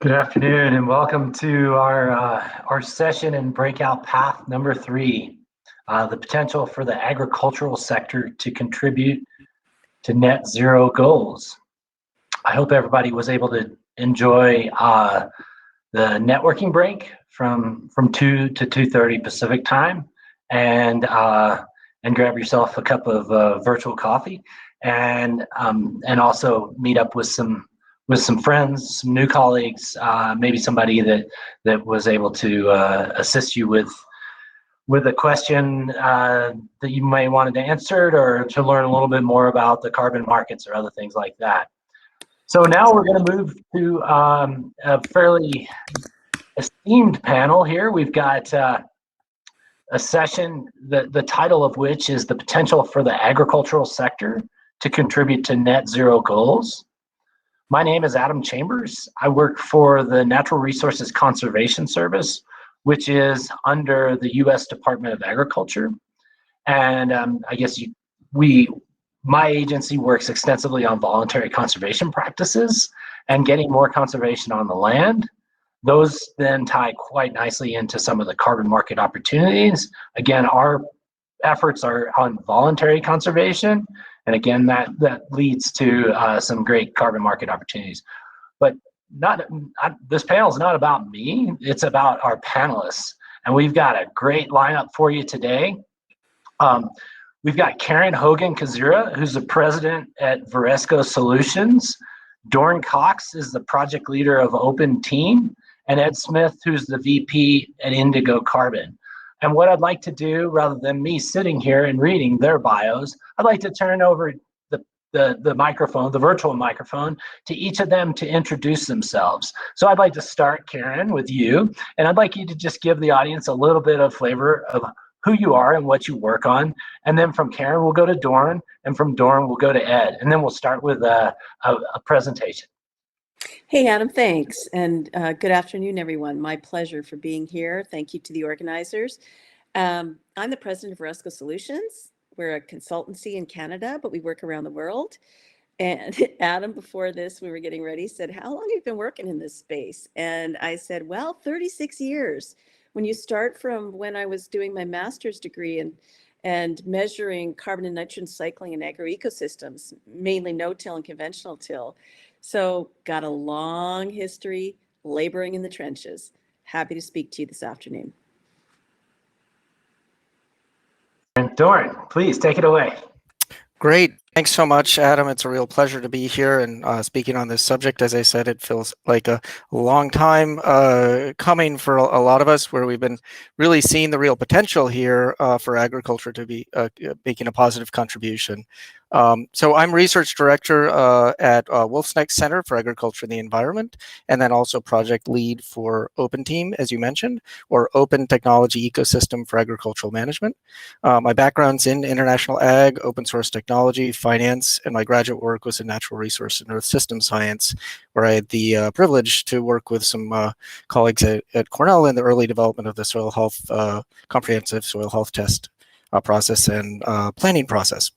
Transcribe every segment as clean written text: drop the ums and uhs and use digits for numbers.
Good afternoon, and welcome to our session in breakout path number 3, the potential for the agricultural sector to contribute to net zero goals. I hope everybody was able to enjoy the networking break from 2 to 2:30 Pacific time, and grab yourself a cup of virtual coffee, and also meet up with some friends, some new colleagues, maybe somebody that was able to assist you with a question that you may wanted to answer, or to learn a little bit more about the carbon markets or other things like that. So now we're going to move to a fairly esteemed panel here. We've got a session, the title of which is the potential for the agricultural sector to contribute to net zero goals. My name is Adam Chambers. I work for the Natural Resources Conservation Service, which is under the U.S. Department of Agriculture. And I guess my agency works extensively on voluntary conservation practices and getting more conservation on the land. Those then tie quite nicely into some of the carbon market opportunities. Again, our efforts are on voluntary conservation, and again, that leads to some great carbon market opportunities. But this panel is not about me, it's about our panelists. And we've got a great lineup for you today. We've got Karen Hogan-Kazira, who's the president at Varesco Solutions. Dorn Cox is the project leader of Open Team, and Ed Smith, who's the VP at Indigo Carbon. And what I'd like to do, rather than me sitting here and reading their bios, I'd like to turn over the microphone, the virtual microphone, to each of them to introduce themselves. So I'd like to start, Karen, with you, and I'd like you to just give the audience a little bit of flavor of who you are and what you work on. And then from Karen, we'll go to Dorn, and from Dorn, we'll go to Ed. And then we'll start with a presentation. Hey, Adam, thanks. And good afternoon, everyone. My pleasure for being here. Thank you to the organizers. I'm the president of Varesco Solutions. We're a consultancy in Canada, but we work around the world. And Adam, before this, we were getting ready, said, how long have you been working in this space? And I said, well, 36 years. When you start from when I was doing my master's degree and measuring carbon and nitrogen cycling in agroecosystems, mainly no-till and conventional till. So got a long history laboring in the trenches. Happy to speak to you this afternoon. And Dorn, please take it away. Great. Thanks so much, Adam. It's a real pleasure to be here and speaking on this subject. As I said, it feels like a long time coming for a lot of us, where we've been really seeing the real potential here for agriculture to be making a positive contribution. So I'm research director at Wolf's Neck Center for Agriculture and the Environment, and then also project lead for Open Team, as you mentioned, or Open Technology Ecosystem for Agricultural Management. My background's in international ag, open source technology, finance, and my graduate work was in natural resource and earth system science, where I had the privilege to work with some colleagues at Cornell in the early development of the soil health, comprehensive soil health test process and planning process.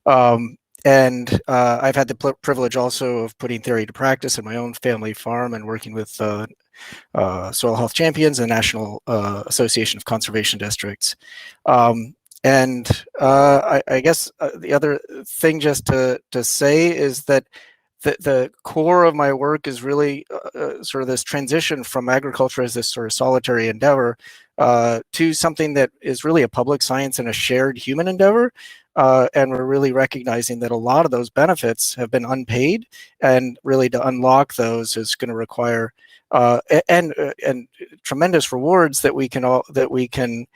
I've had the privilege also of putting theory to practice in my own family farm and working with soil health champions and National Association of Conservation Districts. I guess the other thing just to say is that the core of my work is really sort of this transition from agriculture as this sort of solitary endeavor to something that is really a public science and a shared human endeavor. And we're really recognizing that a lot of those benefits have been unpaid, and really to unlock those is going to require and tremendous rewards that we can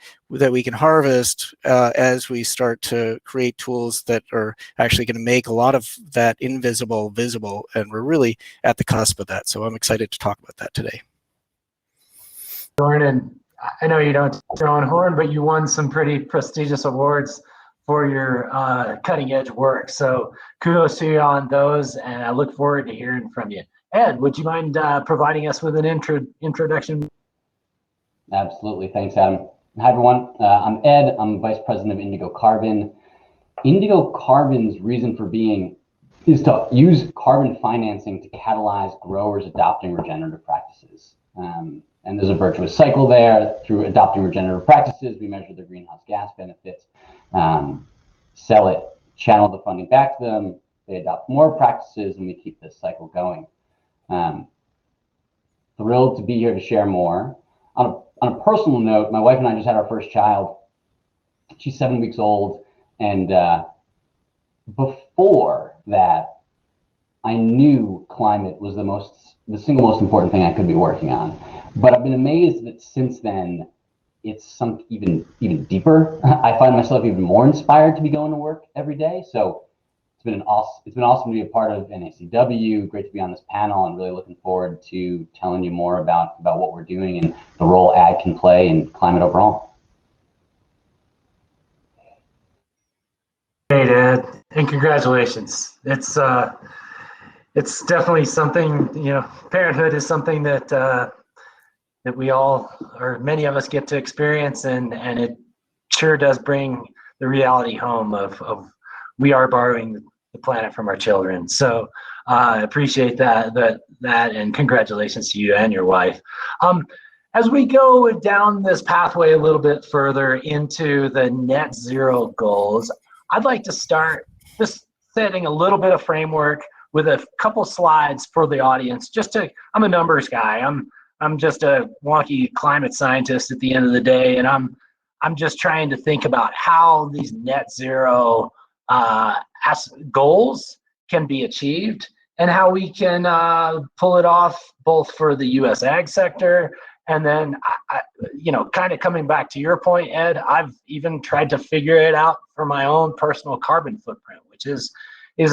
harvest as we start to create tools that are actually going to make a lot of that invisible visible, and we're really at the cusp of that. So I'm excited to talk about that today. Dorn, I know you don't your own horn, but you won some pretty prestigious awards for your cutting edge work. So kudos to you on those, and I look forward to hearing from you. Ed, would you mind providing us with an introduction? Absolutely, thanks, Adam. Hi, everyone. I'm Ed. I'm Vice President of Indigo Carbon. Indigo Carbon's reason for being is to use carbon financing to catalyze growers adopting regenerative practices. And there's a virtuous cycle there. Through adopting regenerative practices, we measure their greenhouse gas benefits, sell it, channel the funding back to them, they adopt more practices, and we keep this cycle going. Thrilled to be here to share more. On a personal note, my wife and I just had our first child. She's 7 weeks old, and before that, I knew climate was the single most important thing I could be working on. But I've been amazed that since then, it's sunk even deeper. I find myself even more inspired to be going to work every day. So it's been awesome to be a part of NACW. Great to be on this panel, and really looking forward to telling you more about what we're doing and the role ag can play in climate overall. Great, Ed, and congratulations. It's definitely something, parenthood is something that that we all, or many of us, get to experience, and it sure does bring the reality home of we are borrowing the planet from our children. So I appreciate that, and congratulations to you and your wife. As we go down this pathway a little bit further into the net zero goals, I'd like to start just setting a little bit of framework with a couple slides for the audience. I'm a numbers guy. I'm just a wonky climate scientist at the end of the day, and I'm just trying to think about how these net zero goals can be achieved, and how we can pull it off both for the U.S. ag sector. And then, kind of coming back to your point, Ed, I've even tried to figure it out for my own personal carbon footprint, which is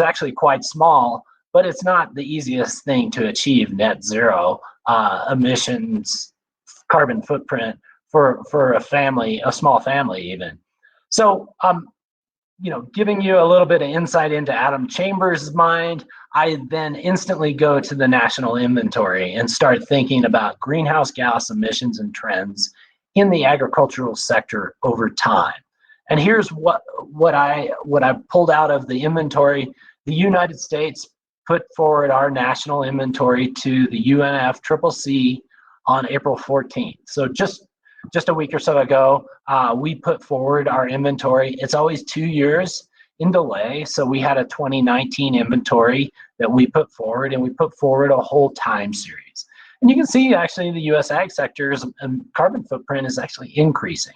actually quite small, but it's not the easiest thing to achieve net zero emissions carbon footprint for a small family even. So, giving you a little bit of insight into Adam Chambers' mind, I then instantly go to the national inventory and start thinking about greenhouse gas emissions and trends in the agricultural sector over time. And here's what I pulled out of the inventory. The United States put forward our national inventory to the UNFCCC on April 14th. So just a week or so ago, we put forward our inventory. It's always 2 years in delay. So we had a 2019 inventory that we put forward, and we put forward a whole time series. And you can see actually the US ag sector's carbon footprint is actually increasing.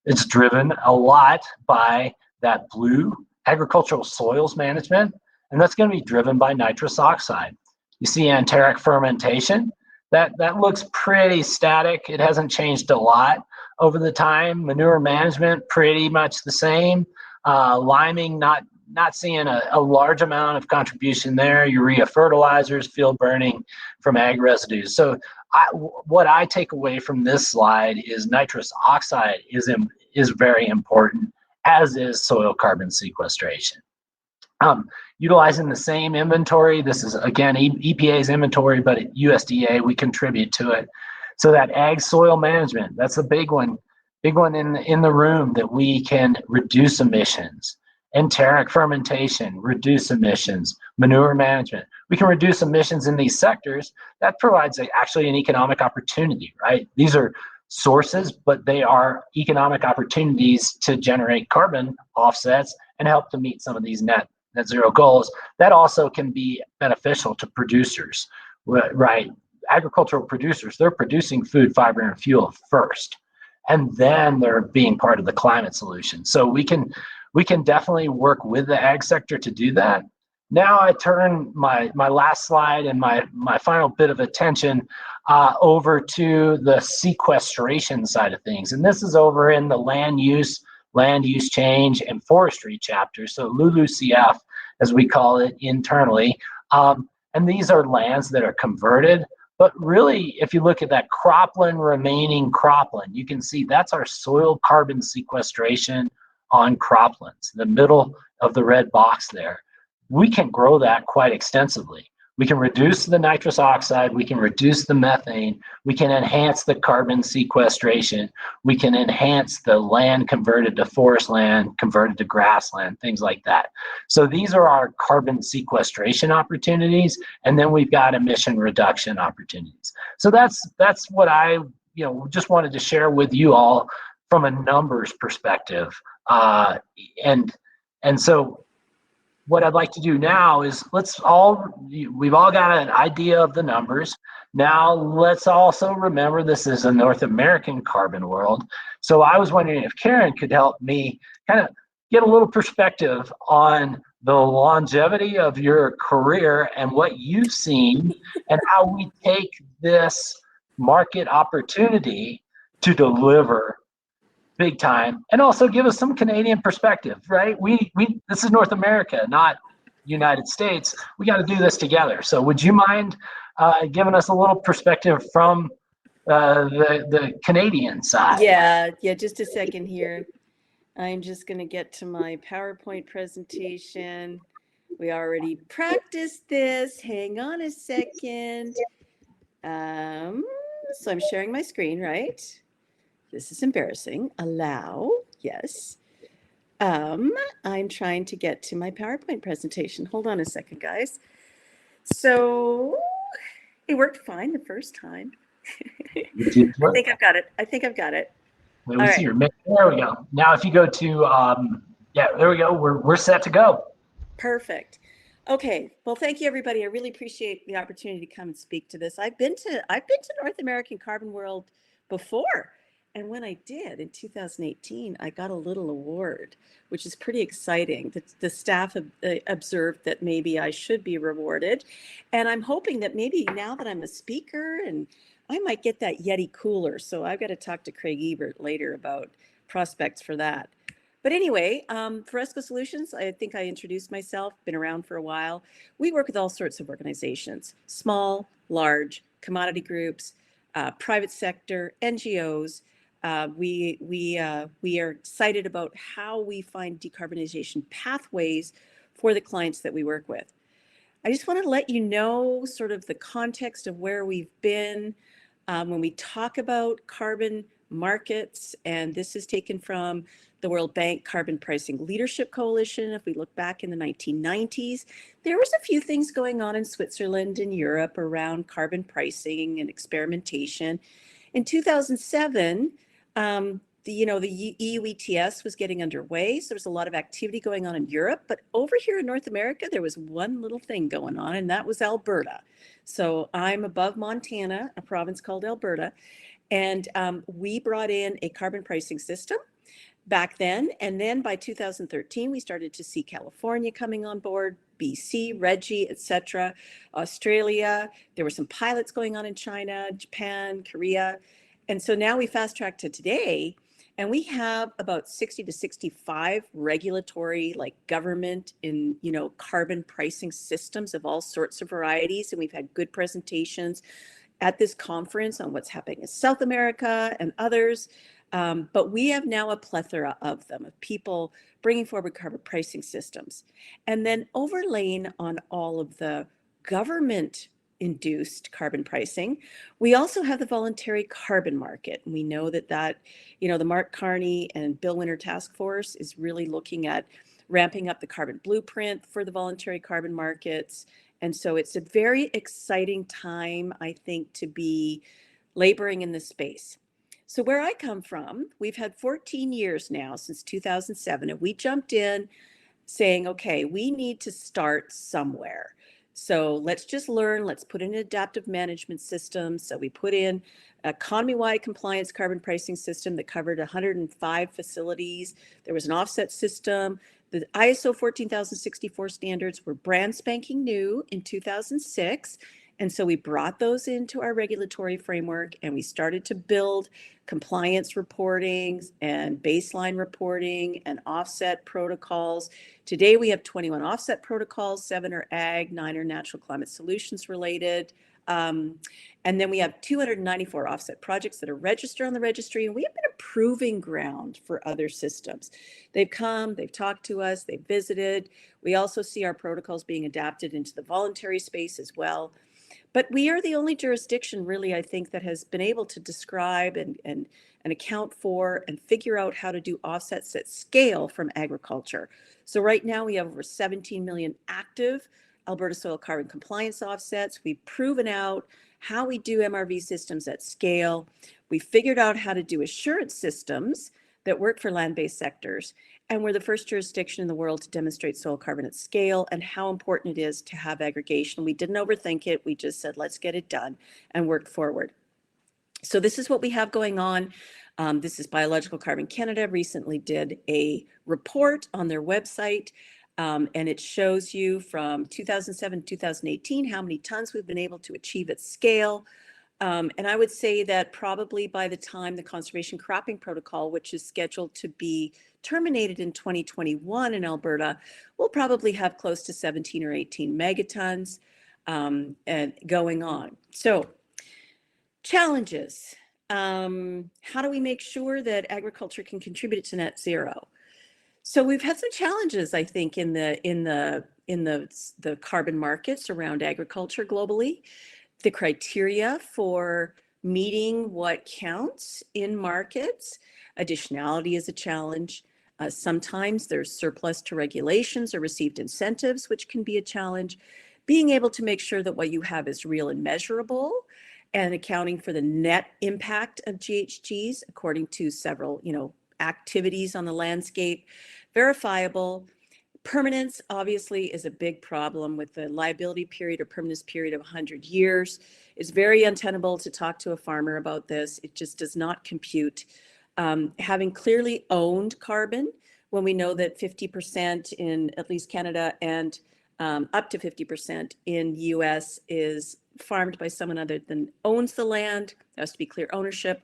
It's driven a lot by that blue agricultural soils management, and that's going to be driven by nitrous oxide. You see enteric fermentation. That looks pretty static. It hasn't changed a lot over the time. Manure management, pretty much the same. Liming, not seeing a large amount of contribution there. Urea fertilizers, field burning from ag residues. So what I take away from this slide is nitrous oxide is very important, as is soil carbon sequestration. Utilizing the same inventory. This is, again, EPA's inventory, but at USDA, we contribute to it. So that ag soil management, that's a big one in the room, that we can reduce emissions. Enteric fermentation, reduce emissions. Manure management, we can reduce emissions in these sectors. That provides actually an economic opportunity, right? These are sources, but they are economic opportunities to generate carbon offsets and help to meet some of these net zero goals. That also can be beneficial to producers, right? Agricultural producers, they're producing food, fiber, and fuel first, and then they're being part of the climate solution. So we can definitely work with the ag sector to do that. Now I turn my last slide and my final bit of attention over to the sequestration side of things. And this is over in the land use change, and forestry chapter. So LULUCF, as we call it internally. And these are lands that are converted. But really, if you look at that remaining cropland, you can see that's our soil carbon sequestration on croplands, the middle of the red box there. We can grow that quite extensively. We can reduce the nitrous oxide, we can reduce the methane, we can enhance the carbon sequestration, we can enhance the land converted to forest land, converted to grassland, things like that. So these are our carbon sequestration opportunities, and then we've got emission reduction opportunities. So that's what I just wanted to share with you all from a numbers perspective. And so what I'd like to do now is we've all got an idea of the numbers. Now let's also remember this is a North American carbon world. So I was wondering if Karen could help me kind of get a little perspective on the longevity of your career and what you've seen and how we take this market opportunity to deliver big time, and also give us some Canadian perspective, right? We this is North America, not United States. We got to do this together. So would you mind giving us a little perspective from the Canadian side? Yeah, just a second here. I'm just going to get to my PowerPoint presentation. We already practiced this. Hang on a second. So I'm sharing my screen, right? This is embarrassing. Allow, yes. I'm trying to get to my PowerPoint presentation. Hold on a second, guys. So it worked fine the first time. I think I've got it. There we go. Now if you go to, there we go. We're set to go. Perfect. Okay. Well, thank you, everybody. I really appreciate the opportunity to come and speak to this. I've been to North American Carbon World before. And when I did in 2018, I got a little award, which is pretty exciting. The staff observed that maybe I should be rewarded. And I'm hoping that maybe now that I'm a speaker, and I might get that Yeti cooler. So I've got to talk to Craig Ebert later about prospects for that. But anyway, for ESCO Solutions, I think I introduced myself, been around for a while. We work with all sorts of organizations, small, large, commodity groups, private sector, NGOs. We are excited about how we find decarbonization pathways for the clients that we work with. I just want to let you know sort of the context of where we've been when we talk about carbon markets, and this is taken from the World Bank Carbon Pricing Leadership Coalition. If we look back in the 1990s, there was a few things going on in Switzerland and Europe around carbon pricing and experimentation. In 2007, the EU ETS was getting underway, so there was a lot of activity going on in Europe. But over here in North America, there was one little thing going on, and that was Alberta. So I'm above Montana, a province called Alberta, and we brought in a carbon pricing system back then. And then by 2013, we started to see California coming on board, BC, Reggie, etc. Australia. There were some pilots going on in China, Japan, Korea. And so now we fast track to today, and we have about 60 to 65 regulatory, like government in, carbon pricing systems of all sorts of varieties. And we've had good presentations at this conference on what's happening in South America and others. But we have now a plethora of them, of people bringing forward carbon pricing systems. And then overlaying on all of the government-induced carbon pricing, we also have the voluntary carbon market. And we know that the Mark Carney and Bill Winter Task Force is really looking at ramping up the carbon blueprint for the voluntary carbon markets. And so it's a very exciting time, I think, to be laboring in this space. So where I come from, we've had 14 years now since 2007, and we jumped in saying, okay, we need to start somewhere. So let's just learn, let's put in an adaptive management system. So we put in an economy-wide compliance carbon pricing system that covered 105 facilities. There was an offset system. The ISO 14064 standards were brand spanking new in 2006. And so we brought those into our regulatory framework, and we started to build compliance reporting and baseline reporting and offset protocols. Today we have 21 offset protocols, 7 are ag, 9 are natural climate solutions related. And then we have 294 offset projects that are registered on the registry, and we have been proving ground for other systems. They've come, they've talked to us, they've visited. We also see our protocols being adapted into the voluntary space as well. But we are the only jurisdiction, really, I think, that has been able to describe and account for and figure out how to do offsets at scale from agriculture. So right now we have over 17 million active Alberta soil carbon compliance offsets. We've proven out how we do MRV systems at scale. We figured out how to do assurance systems that work for land-based sectors. And we're the first jurisdiction in the world to demonstrate soil carbon at scale and how important it is to have aggregation. We didn't overthink it. We just said, let's get it done and work forward. So this is what we have going on. This is Biological Carbon Canada recently did a report on their website, and it shows you from 2007 to 2018 how many tons we've been able to achieve at scale. And I would say that probably by the time the conservation cropping protocol, which is scheduled to be terminated in 2021 in Alberta, we'll probably have close to 17 or 18 megatons and going on. So challenges. How do we make sure that agriculture can contribute to net zero? So we've had some challenges, I think, in the carbon markets around agriculture globally. The criteria for meeting what counts in markets. Additionality is a challenge. Sometimes there's surplus to regulations or received incentives, which can be a challenge. Being able to make sure that what you have is real and measurable and accounting for the net impact of GHGs according to several, activities on the landscape, verifiable. Permanence obviously is a big problem with the liability period or permanence period of 100 years. It's very untenable to talk to a farmer about this. It just does not compute. Having clearly owned carbon, when we know that 50% in at least Canada and up to 50% in US is farmed by someone other than owns the land. There has to be clear ownership.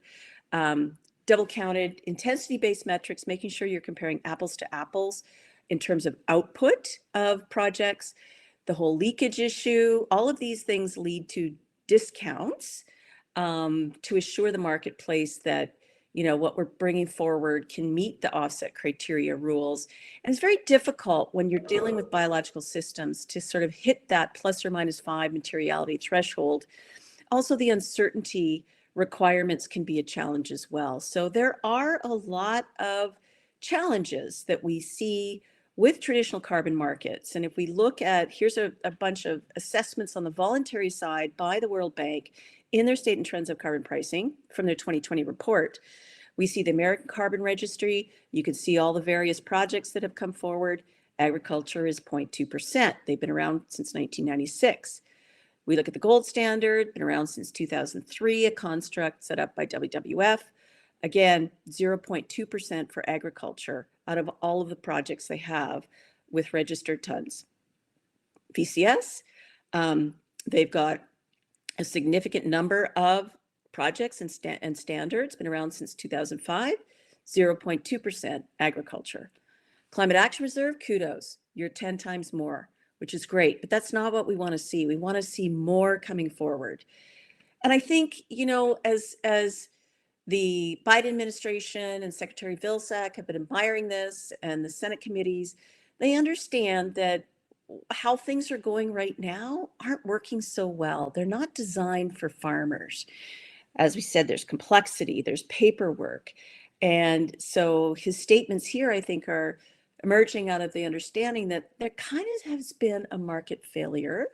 Double counted, intensity-based metrics, making sure you're comparing apples to apples in terms of output of projects, the whole leakage issue, all of these things lead to discounts to assure the marketplace that, what we're bringing forward can meet the offset criteria rules. And it's very difficult when you're dealing with biological systems to sort of hit that plus or minus 5 materiality threshold. Also, the uncertainty requirements can be a challenge as well. So there are a lot of challenges that we see with traditional carbon markets. And if we look at, here's a bunch of assessments on the voluntary side by the World Bank in their State and Trends of Carbon Pricing from their 2020 report. We see the American Carbon Registry. You can see all the various projects that have come forward. Agriculture is 0.2%. They've been around since 1996. We look at the gold standard, been around since 2003, a construct set up by WWF. Again, 0.2% for agriculture out of all of the projects they have with registered tons. VCS, they've got a significant number of projects and standards, been around since 2005, 0.2% agriculture. Climate Action Reserve, kudos, you're 10 times more, which is great, but that's not what we want to see. We want to see more coming forward. And I think, as the Biden administration and Secretary Vilsack have been admiring this, and the Senate committees, they understand that how things are going right now aren't working so well. They're not designed for farmers. As we said, there's complexity, there's paperwork. And so his statements here, I think, are emerging out of the understanding that there kind of has been a market failure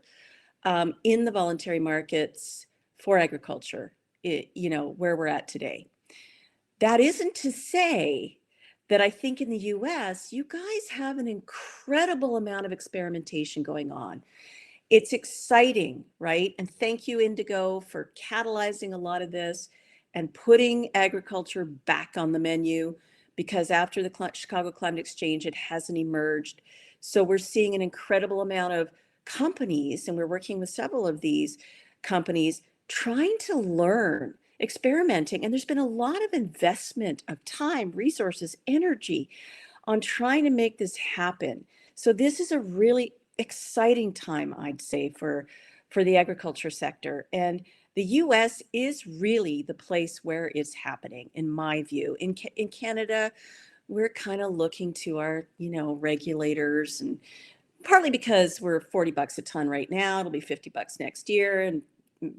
in the voluntary markets for agriculture, where we're at today. That isn't to say that I think in the US, you guys have an incredible amount of experimentation going on. It's exciting, right? And thank you, Indigo, for catalyzing a lot of this and putting agriculture back on the menu, because after the Chicago Climate Exchange, it hasn't emerged. So we're seeing an incredible amount of companies, and we're working with several of these companies trying to learn, experimenting, and there's been a lot of investment of time, resources, energy on trying to make this happen. So this is a really exciting time, I'd say, for the agriculture sector. And The US is really the place where it's happening, in my view. In Canada, we're kind of looking to our, regulators, and partly because we're 40 bucks a ton right now, it'll be 50 bucks next year. And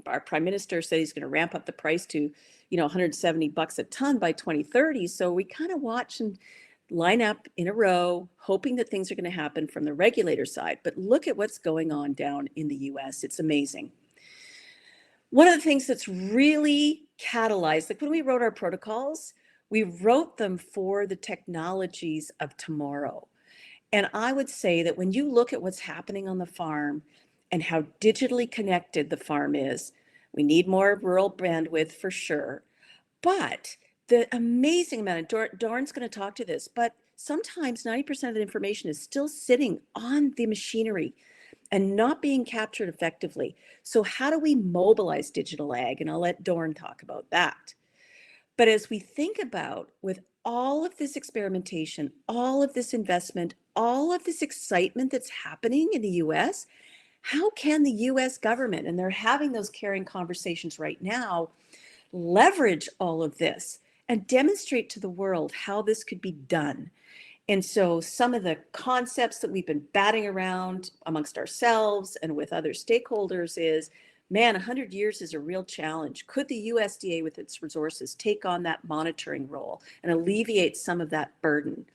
our prime minister said he's going to ramp up the price to, 170 bucks a ton by 2030. So we kind of watch and line up in a row, hoping that things are going to happen from the regulator side. But look at what's going on down in the US. It's amazing. One of the things that's really catalyzed, like when we wrote our protocols, we wrote them for the technologies of tomorrow. And I would say that when you look at what's happening on the farm and how digitally connected the farm is, we need more rural bandwidth for sure. But the amazing amount of, Dorn's going to talk to this, but sometimes 90% of the information is still sitting on the machinery and not being captured effectively. So how do we mobilize digital ag? And I'll let Dorn talk about that. But as we think about, with all of this experimentation, all of this investment, all of this excitement that's happening in the US, how can the US government, and they're having those caring conversations right now, leverage all of this and demonstrate to the world how this could be done? And so some of the concepts that we've been batting around amongst ourselves and with other stakeholders is, man, 100 years is a real challenge. Could the USDA with its resources take on that monitoring role and alleviate some of that burden?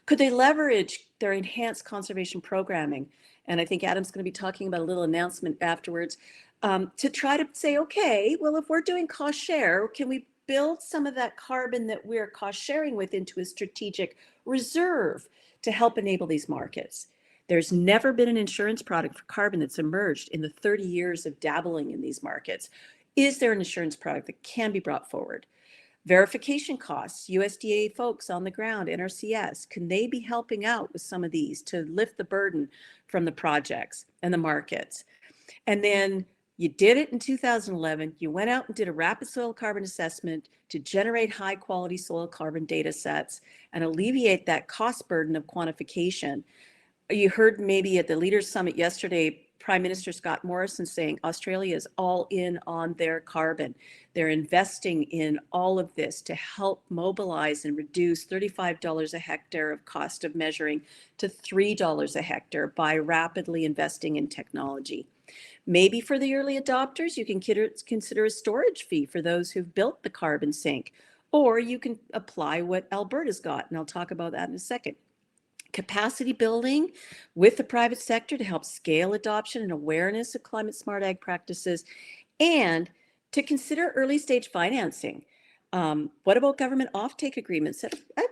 Could they leverage their enhanced conservation programming? And I think Adam's going to be talking about a little announcement afterwards, to try to say, okay, well, if we're doing cost share, can we build some of that carbon that we're cost sharing with into a strategic reserve to help enable these markets? There's never been an insurance product for carbon that's emerged in the 30 years of dabbling in these markets. Is there an insurance product that can be brought forward? Verification costs, USDA folks on the ground, NRCS, can they be helping out with some of these to lift the burden from the projects and the markets? And then you did it in 2011. You went out and did a rapid soil carbon assessment to generate high quality soil carbon data sets and alleviate that cost burden of quantification. You heard maybe at the Leaders Summit yesterday, Prime Minister Scott Morrison saying Australia is all in on their carbon. They're investing in all of this to help mobilize and reduce $35 a hectare of cost of measuring to $3 a hectare by rapidly investing in technology. Maybe for the early adopters, you can consider a storage fee for those who've built the carbon sink, or you can apply what Alberta's got, and I'll talk about that in a second. Capacity building with the private sector to help scale adoption and awareness of climate smart ag practices, and to consider early stage financing. What about government offtake agreements at an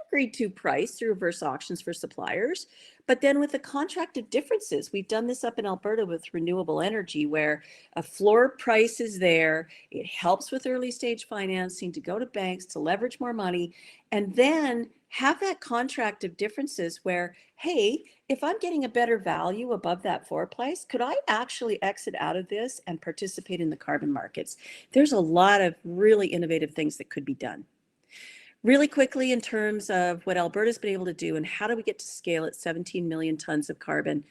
agreed to price through reverse auctions for suppliers? But then with the contracted differences, we've done this up in Alberta with renewable energy, where a floor price is there. It helps with early stage financing to go to banks to leverage more money, and then have that contract of differences where, hey, if I'm getting a better value above that floor price, could I actually exit out of this and participate in the carbon markets? There's a lot of really innovative things that could be done. Really quickly, in terms of what Alberta's been able to do and how do we get to scale at 17 million tons of carbon,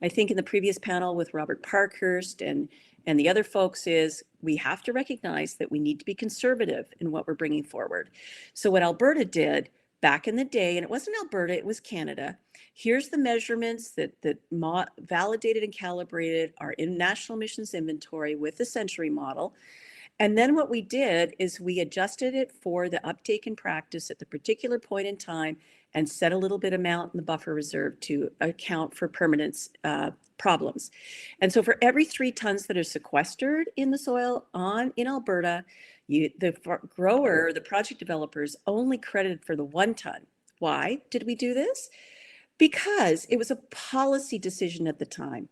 I think in the previous panel with Robert Parkhurst and the other folks is we have to recognize that we need to be conservative in what we're bringing forward. So what Alberta did back in the day, and it wasn't Alberta, it was Canada. Here's the measurements that validated and calibrated our national emissions inventory with the Century model. And then what we did is we adjusted it for the uptake in practice at the particular point in time and set a little bit amount in the buffer reserve to account for permanence problems. And so for every 3 tons that are sequestered in the soil in Alberta, the grower, the project developer is only credited for the 1 ton. Why did we do this? Because it was a policy decision at the time.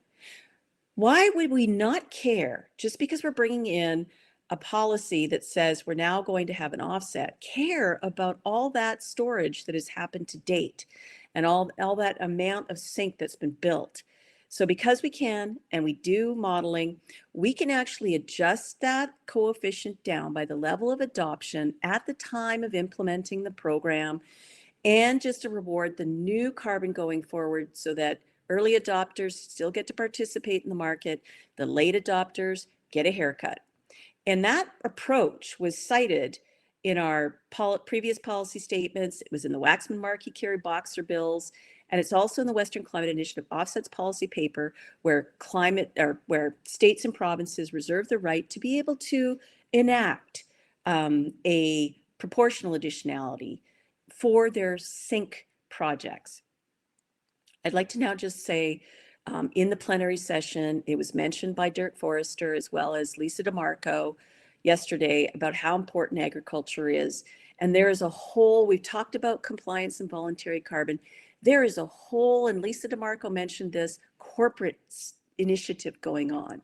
Why would we not care just because we're bringing in a policy that says we're now going to have an offset, care about all that storage that has happened to date and all that amount of sink that's been built? So because we can, and we do modeling, we can actually adjust that coefficient down by the level of adoption at the time of implementing the program, and just to reward the new carbon going forward so that early adopters still get to participate in the market, the late adopters get a haircut. And that approach was cited in our previous policy statements. It was in the Waxman-Markey Kerry Boxer bills, and it's also in the Western Climate Initiative Offsets policy paper, where where states and provinces reserve the right to be able to enact a proportional additionality for their sink projects. I'd like to now just say, in the plenary session, it was mentioned by Dirk Forrester as well as Lisa DeMarco yesterday about how important agriculture is. And there is a whole, we've talked about compliance and voluntary carbon. There is a whole, and Lisa DeMarco mentioned this, corporate initiative going on.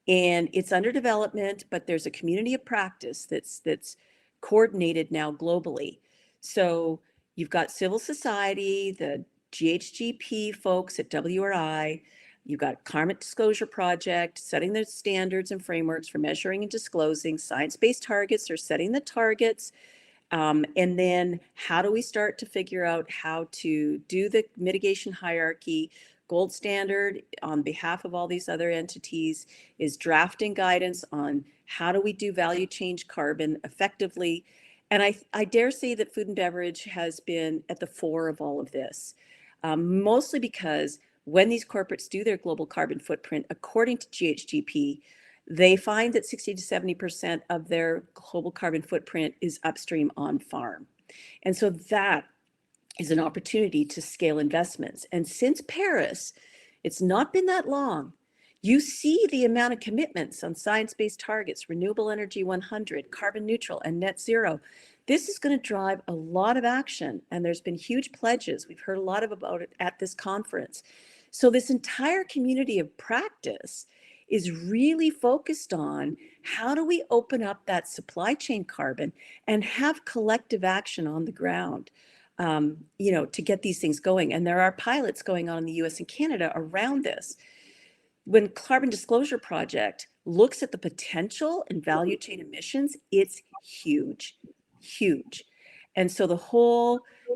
And it's under development, but there's a community of practice that's coordinated now globally. So you've got civil society, the GHGP folks at WRI, you've got Climate Disclosure Project, setting the standards and frameworks for measuring and disclosing. Science-based targets are setting the targets. And then how do we start to figure out how to do the mitigation hierarchy? Gold standard on behalf of all these other entities is drafting guidance on how do we do value change carbon effectively. And I dare say that food and beverage has been at the fore of all of this, mostly because when these corporates do their global carbon footprint, according to GHGP, they find that 60 to 70% of their global carbon footprint is upstream on farm. And so that is an opportunity to scale investments. And since Paris, it's not been that long. You see the amount of commitments on science-based targets, renewable energy 100, carbon neutral, and net zero. This is going to drive a lot of action, and there's been huge pledges. We've heard a lot about it at this conference. So this entire community of practice is really focused on how do we open up that supply chain carbon and have collective action on the ground, to get these things going. And there are pilots going on in the US and Canada around this. When Carbon Disclosure Project looks at the potential in value chain emissions, it's huge, huge. And so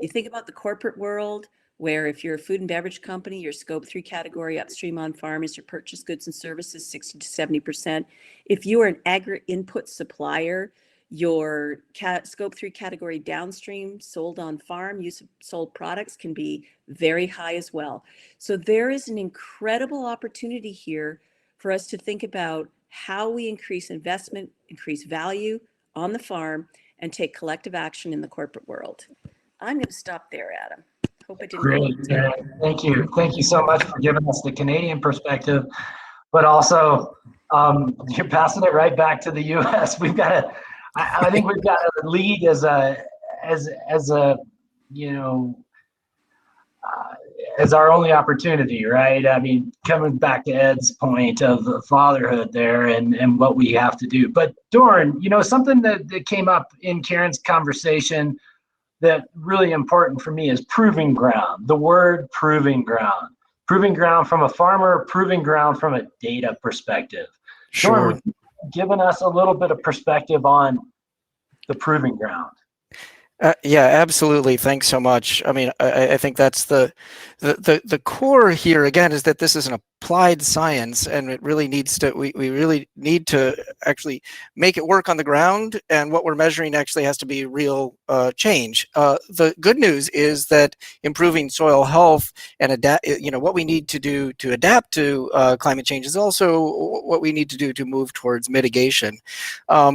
you think about the corporate world, where if you're a food and beverage company, your scope 3 category upstream on farm is your purchased goods and services, 60 to 70%. If you are an agri input supplier, your scope 3 category downstream sold on farm, use of sold products can be very high as well. So there is an incredible opportunity here for us to think about how we increase investment, increase value on the farm, and take collective action in the corporate world. I'm going to stop there, Adam. Hope I didn't. Great. Thank you. Thank you so much for giving us the Canadian perspective, but also you're passing it right back to the U.S. I think we've got to lead as our only opportunity, right? I mean, coming back to Ed's point of fatherhood there and what we have to do. But Doran, something that came up in Karen's conversation that really important for me is proving ground. The word proving ground from a farmer, proving ground from a data perspective. Sure. Doran, giving us a little bit of perspective on the proving ground. Yeah, absolutely. Thanks so much. I mean, I think that's the core here again, is that this is an applied science, and it really needs to, we really need to actually make it work on the ground, and what we're measuring actually has to be real change. The good news is that improving soil health and what we need to do to adapt to climate change is also what we need to do to move towards mitigation. But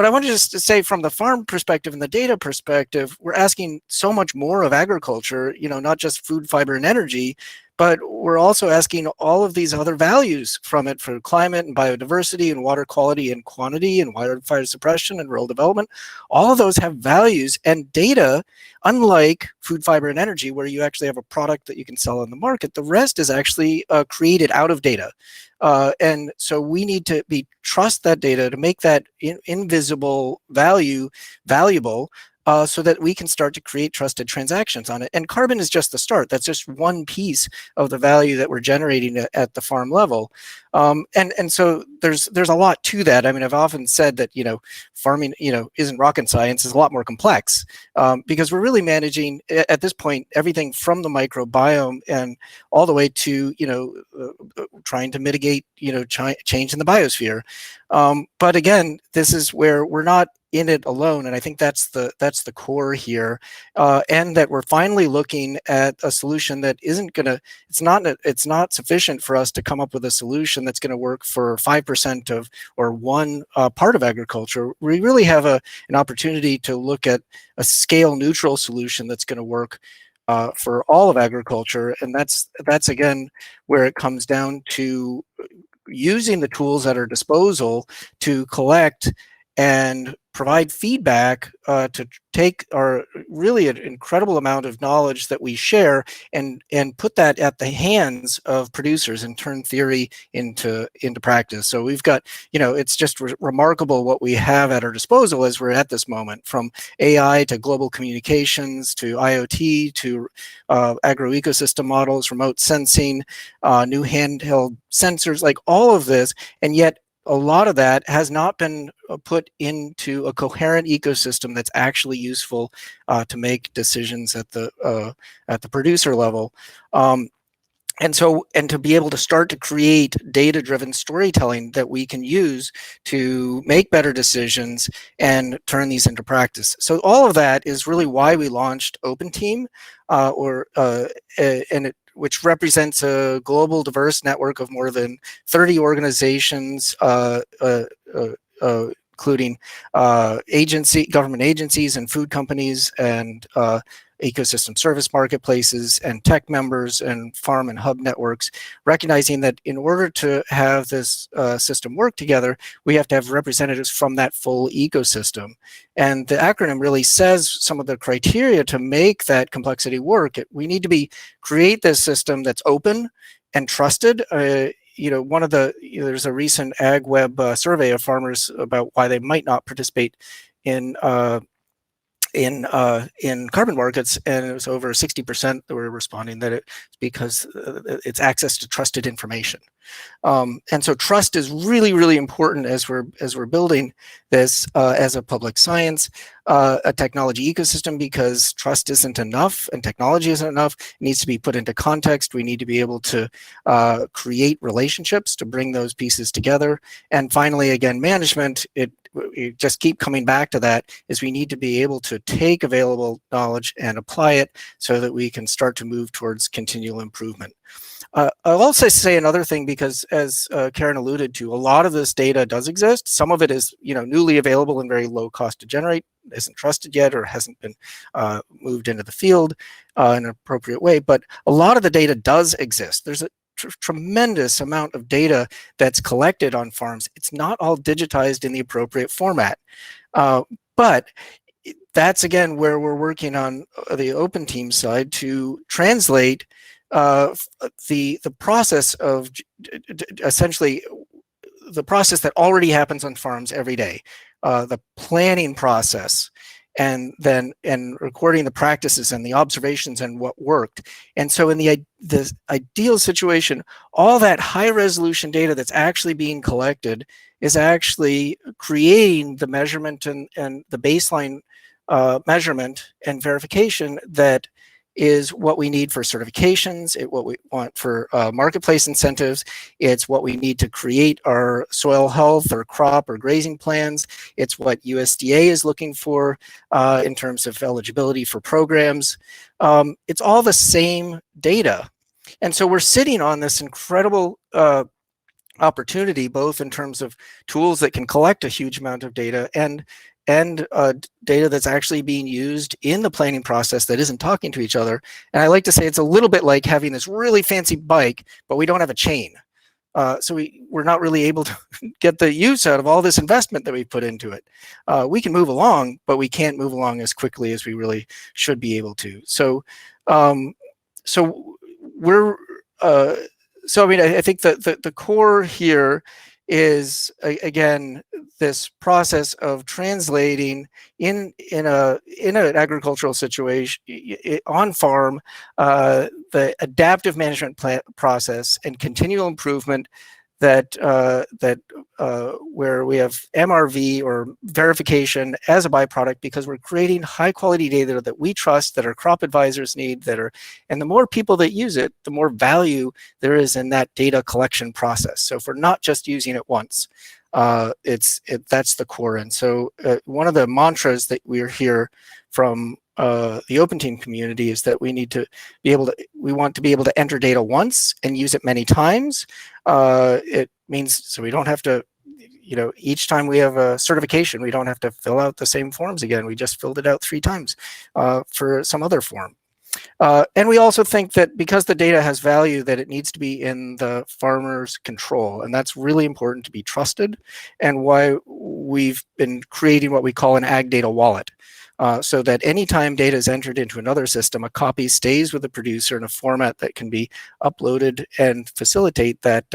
I want to just say, from the farm perspective and the data perspective, we're asking so much more of agriculture, not just food, fiber, and energy, but we're also asking all of these other values from it for climate and biodiversity and water quality and quantity and wildfire suppression and rural development. All of those have values, and data, unlike food, fiber, and energy, where you actually have a product that you can sell on the market, the rest is actually created out of data. And so we need to trust that data to make that invisible value valuable. so that we can start to create trusted transactions on it. And carbon is just the start. That's just one piece of the value that we're generating at the farm level. And so there's a lot to that. I mean, I've often said that, farming, isn't rocket science. It's a lot more complex, because we're really managing at this point everything from the microbiome and all the way to, trying to mitigate, change in the biosphere. But again, this is where we're not in it alone, and I think that's the core here, and that we're finally looking at a solution that isn't gonna. It's not sufficient for us to come up with a solution that's going to work for 5% of or one part of agriculture. We really have an opportunity to look at a scale neutral solution that's going to work for all of agriculture, and that's again where it comes down to using the tools at our disposal to collect and provide feedback to take our really an incredible amount of knowledge that we share and put that at the hands of producers and turn theory into practice. So we've got, it's just remarkable what we have at our disposal as we're at this moment, from AI to global communications to IoT to agroecosystem models, remote sensing, new handheld sensors, like all of this, and yet a lot of that has not been put into a coherent ecosystem that's actually useful to make decisions at the producer level. And to be able to start to create data-driven storytelling that we can use to make better decisions and turn these into practice. So all of that is really why we launched OpenTeam, which represents a global diverse network of more than 30 organizations, including government agencies and food companies and ecosystem service marketplaces and tech members and farm and hub networks, recognizing that in order to have this system work together, we have to have representatives from that full ecosystem. And the acronym really says some of the criteria to make that complexity work. We need to create this system that's open and trusted. There's a recent AgWeb survey of farmers about why they might not participate in carbon markets, and it was over 60% that were responding that it's because it's access to trusted information. And so trust is really, really important as we're building this as a public science, a technology ecosystem, because trust isn't enough and technology isn't enough. It needs to be put into context. We need to be able to create relationships to bring those pieces together. And finally, again, management, we just keep coming back to that, is we need to be able to take available knowledge and apply it so that we can start to move towards continual improvement. I'll also say another thing, because as Karen alluded to, a lot of this data does exist. Some of it is newly available and very low cost to generate, isn't trusted yet, or hasn't been moved into the field in an appropriate way. But a lot of the data does exist. There's a tremendous amount of data that's collected on farms. It's not all digitized in the appropriate format. But that's again where we're working on the OpenTeam side to translate the process of essentially the process that already happens on farms every day, the planning process, and recording the practices and the observations and what worked. And so in the ideal situation, all that high resolution data that's actually being collected is actually creating the measurement and the baseline measurement and verification that is what we need for certifications, what we want for marketplace incentives. It's what we need to create our soil health or crop or grazing plans. It's what USDA is looking for in terms of eligibility for programs. It's all the same data. And so we're sitting on this incredible opportunity, both in terms of tools that can collect a huge amount of data and data that's actually being used in the planning process that isn't talking to each other. And I like to say it's a little bit like having this really fancy bike, but we don't have a chain. So we're not really able to get the use out of all this investment that we put into it. We can move along, but we can't move along as quickly as we really should be able to. So, I mean, I think that the core here is again this process of translating in an agricultural situation on farm the adaptive management process and continual improvement that where we have MRV or verification as a byproduct, because we're creating high quality data that we trust, that our crop advisors need, and the more people that use it, the more value there is in that data collection process. So if we're not just using it once, that's the core. And so one of the mantras that we're here from the open team community is that we want to be able to enter data once and use it many times. It means so we don't have to, each time we have a certification, we don't have to fill out the same forms again. We just filled it out 3 times for some other form. And we also think that because the data has value, that it needs to be in the farmer's control. And that's really important to be trusted, and why we've been creating what we call an ag data wallet. So that anytime data is entered into another system, a copy stays with the producer in a format that can be uploaded and facilitate that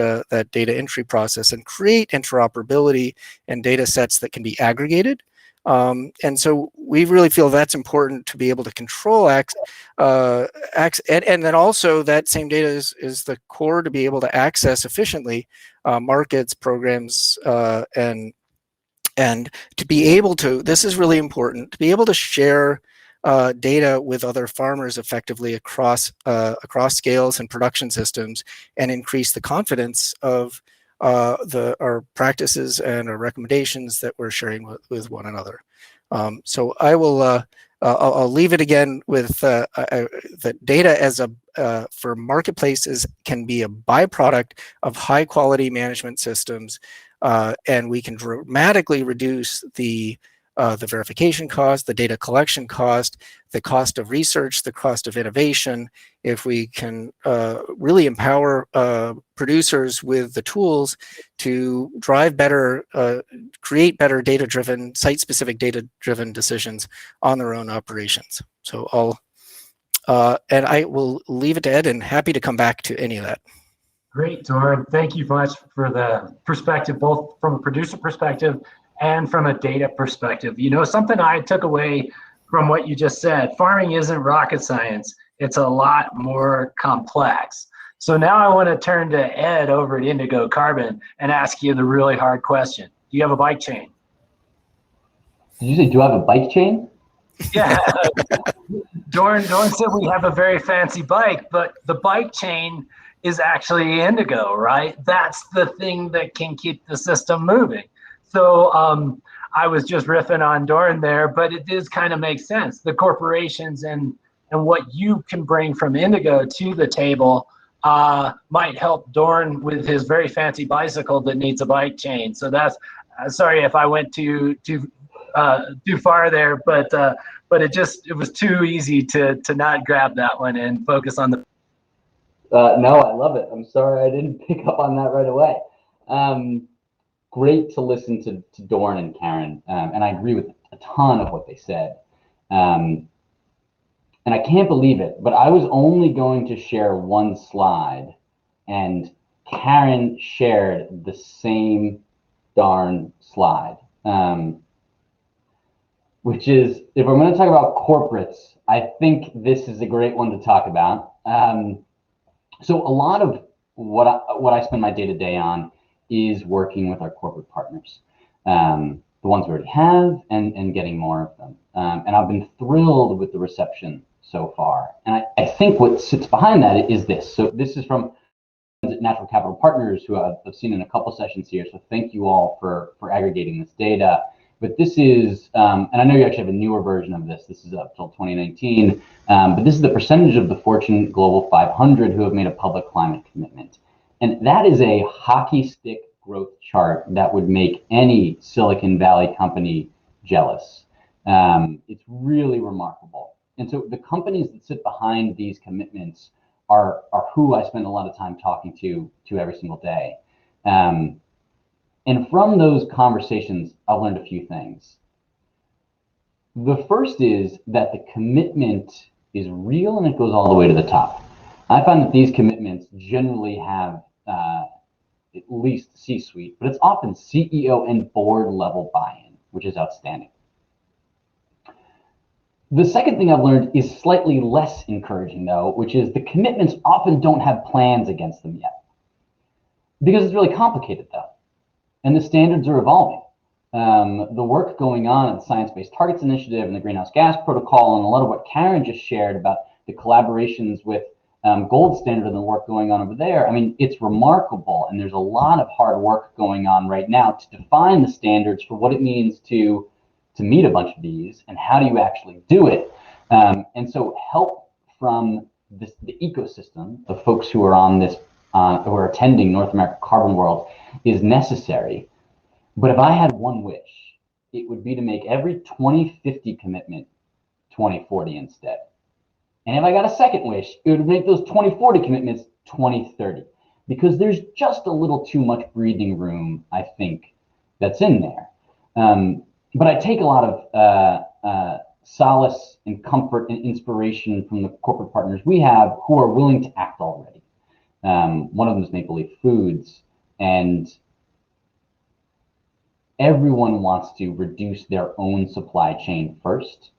data entry process and create interoperability and data sets that can be aggregated. And so we really feel that's important to be able to control and then also that same data is the core to be able to access efficiently markets, programs, and to be able to, this is really important, to be able to share data with other farmers effectively across scales and production systems, and increase the confidence of our practices and our recommendations that we're sharing with one another. So I will I'll leave it again with that data as for marketplaces can be a byproduct of high quality management systems, and we can dramatically reduce the verification cost, the data collection cost, the cost of research, the cost of innovation, if we can really empower producers with the tools to drive better, create better data-driven, site-specific data-driven decisions on their own operations. So and I will leave it to Ed, and happy to come back to any of that. Great, Doran. Thank you much for the perspective, both from a producer perspective and from a data perspective. Something I took away from what you just said, farming isn't rocket science. It's a lot more complex. So now I want to turn to Ed over at Indigo Carbon and ask you the really hard question. Do you have a bike chain? Did you say, do I have a bike chain? Yeah. Doran said we have a very fancy bike, but the bike chain is actually Indigo, right? That's the thing that can keep the system moving. So I was just riffing on Doran there, but it does kind of make sense. The corporations and what you can bring from Indigo to the table might help Doran with his very fancy bicycle that needs a bike chain. So that's sorry if I went too far there, but it was too easy to not grab that one and focus on the. No, I love it. I'm sorry I didn't pick up on that right away. Great to listen to Doran and Karen, and I agree with a ton of what they said. And I can't believe it, but I was only going to share one slide, and Karen shared the same darn slide. Which is, if we're going to talk about corporates, I think this is a great one to talk about. So a lot of what I spend my day-to-day on is working with our corporate partners, the ones we already have, and getting more of them. And I've been thrilled with the reception so far. And I think what sits behind that is this. So this is from Natural Capital Partners, who I've seen in a couple sessions here. So thank you all for aggregating this data. But this is, and I know you actually have a newer version of this. This is up till 2019. But this is the percentage of the Fortune Global 500 who have made a public climate commitment. And that is a hockey stick growth chart that would make any Silicon Valley company jealous. It's really remarkable. And so the companies that sit behind these commitments are who I spend a lot of time talking to every single day. And from those conversations, I've learned a few things. The first is that the commitment is real and it goes all the way to the top. I find that these commitments generally have at least C-suite, but it's often CEO and board level buy-in, which is outstanding. The second thing I've learned is slightly less encouraging though, which is the commitments often don't have plans against them yet. Because it's really complicated though, and the standards are evolving. The work going on at the Science-Based Targets Initiative and the Greenhouse Gas Protocol, and a lot of what Karen just shared about the collaborations with Gold Standard and the work going on over there, I mean, it's remarkable, and there's a lot of hard work going on right now to define the standards for what it means to meet a bunch of these, and how do you actually do it. And so help from the ecosystem, the folks who are on this, who are attending North America Carbon World, is necessary. But if I had one wish, it would be to make every 2050 commitment 2040 instead. And if I got a second wish, it would make those 2040 commitments 2030, because there's just a little too much breathing room, I think, that's in there. But I take a lot of solace and comfort and inspiration from the corporate partners we have who are willing to act already. One of them is Maple Leaf Foods, and everyone wants to reduce their own supply chain first.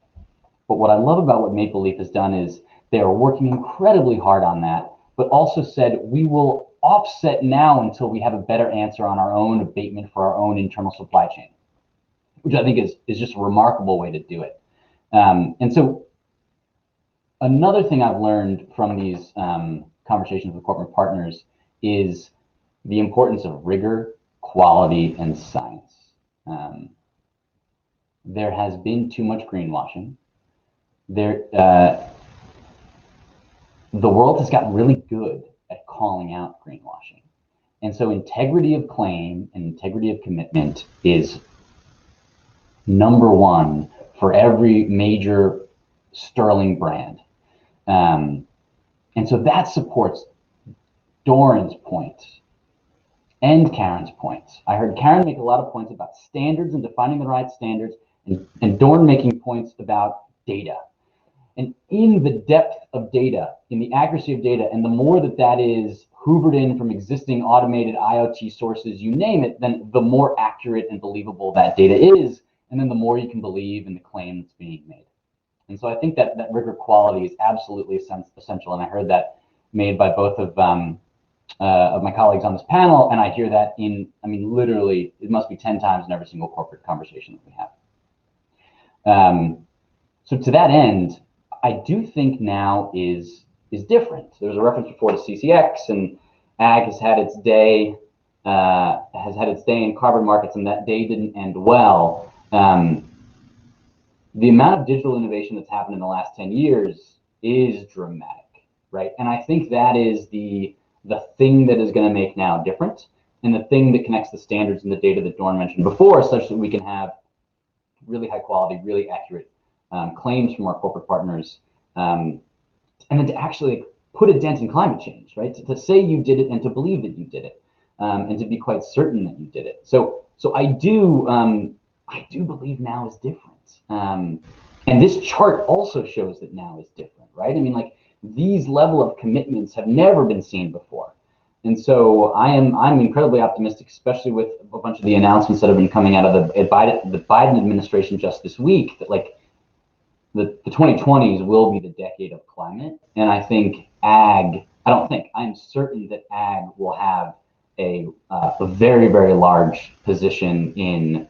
But what I love about what Maple Leaf has done is they are working incredibly hard on that, but also said we will offset now until we have a better answer on our own abatement for our own internal supply chain, which I think is just a remarkable way to do it. And so another thing I've learned from these conversations with corporate partners is the importance of rigor, quality, and science. There has been too much greenwashing. The world has gotten really good at calling out greenwashing. And so integrity of claim and integrity of commitment is number one for every major sterling brand. And so that supports Doran's point and Karen's points. I heard Karen make a lot of points about standards and defining the right standards, and Doran making points about data. And in the depth of data, in the accuracy of data, and the more that is hoovered in from existing automated IoT sources, you name it, then the more accurate and believable that data is, and then the more you can believe in the claim that's being made. And so I think that rigor quality is absolutely essential, and I heard that made by both of my colleagues on this panel, and I hear that literally, it must be 10 times in every single corporate conversation that we have. So to that end, I do think now is different. There was a reference before to CCX, and ag has had its day in carbon markets, and that day didn't end well. The amount of digital innovation that's happened in the last 10 years is dramatic, right? And I think that is the thing that is going to make now different, and the thing that connects the standards and the data that Doran mentioned before, such that we can have really high quality, really accurate claims from our corporate partners, and then to actually put a dent in climate change, right? To say you did it and to believe that you did it, and to be quite certain that you did it. So I do believe now is different. And this chart also shows that now is different, right? I mean, like, these level of commitments have never been seen before. And so I'm incredibly optimistic, especially with a bunch of the announcements that have been coming out of the Biden administration just this week, that like the 2020s will be the decade of climate. And I think I'm certain that ag will have a very, very large position in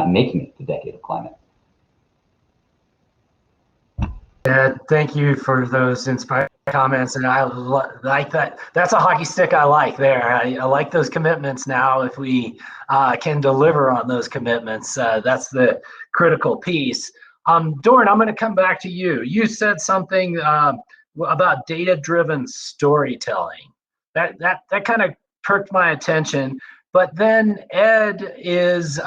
making it the decade of climate. Yeah, thank you for those inspiring comments, and I like that. That's a hockey stick I like there. I like those commitments now. If we can deliver on those commitments, that's the critical piece. Doran, I'm going to come back to you. You said something about data-driven storytelling. That kind of perked my attention. But then Ed is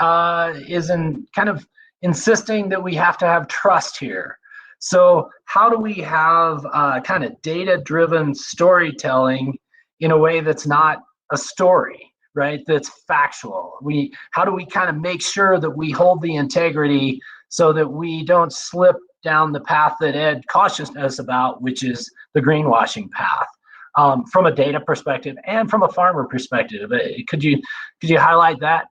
insisting that we have to have trust here. So how do we have kind of data-driven storytelling in a way that's not a story, right? That's factual. How do we kind of make sure that we hold the integrity so that we don't slip down the path that Ed cautioned us about, which is the greenwashing path? from a data perspective and from a farmer perspective. Could you highlight that?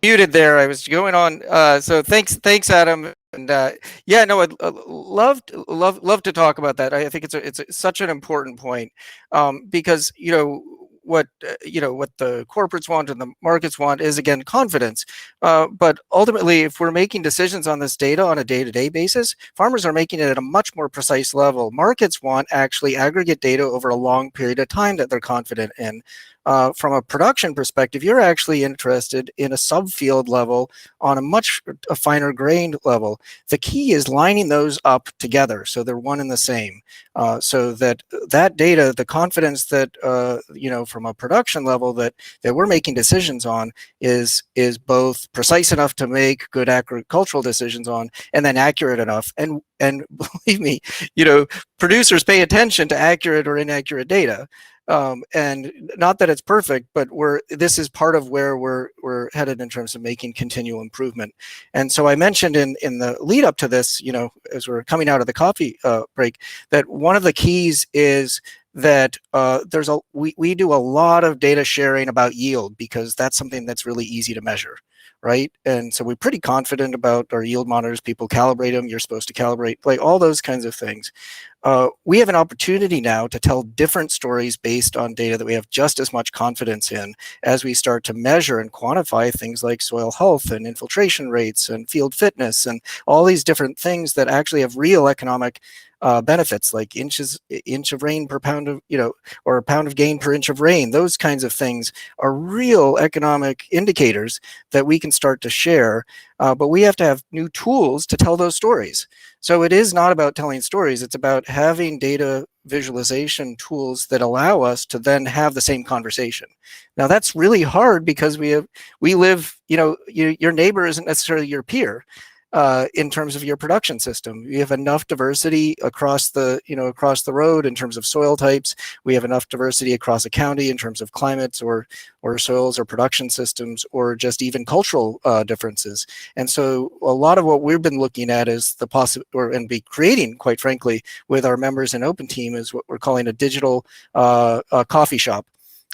Muted there. I was going on. So thanks, Adam. And yeah, no, I'd love to talk about that. I think it's such an important point, because what the corporates want and the markets want is, again, confidence. But ultimately, if we're making decisions on this data on a day-to-day basis, farmers are making it at a much more precise level. Markets want actually aggregate data over a long period of time that they're confident in. From a production perspective, you're actually interested in a subfield level on a finer grained level. The key is lining those up together so they're one and the same, so that data, the confidence that from a production level that we're making decisions on is both precise enough to make good agricultural decisions on, and then accurate enough. And believe me, producers pay attention to accurate or inaccurate data. And not that it's perfect, but this is part of where we're headed in terms of making continual improvement. And so I mentioned in the lead up to this, as we're coming out of the coffee break, that one of the keys is that we do a lot of data sharing about yield, because that's something that's really easy to measure, right? And so we're pretty confident about our yield monitors. People calibrate them. You're supposed to calibrate, like all those kinds of things. We have an opportunity now to tell different stories based on data that we have just as much confidence in, as we start to measure and quantify things like soil health and infiltration rates and field fitness and all these different things that actually have real economic benefits, like inch of rain per pound of, or a pound of gain per inch of rain. Those kinds of things are real economic indicators that we can start to share, but we have to have new tools to tell those stories. So it is not about telling stories, it's about having data visualization tools that allow us to then have the same conversation. Now that's really hard, because we live, your neighbor isn't necessarily your peer. In terms of your production system, you have enough diversity across the road in terms of soil types. We have enough diversity across a county in terms of climates or soils or production systems, or just even cultural differences. And so a lot of what we've been looking at is and be creating, quite frankly, with our members in Open Team, is what we're calling a digital coffee shop,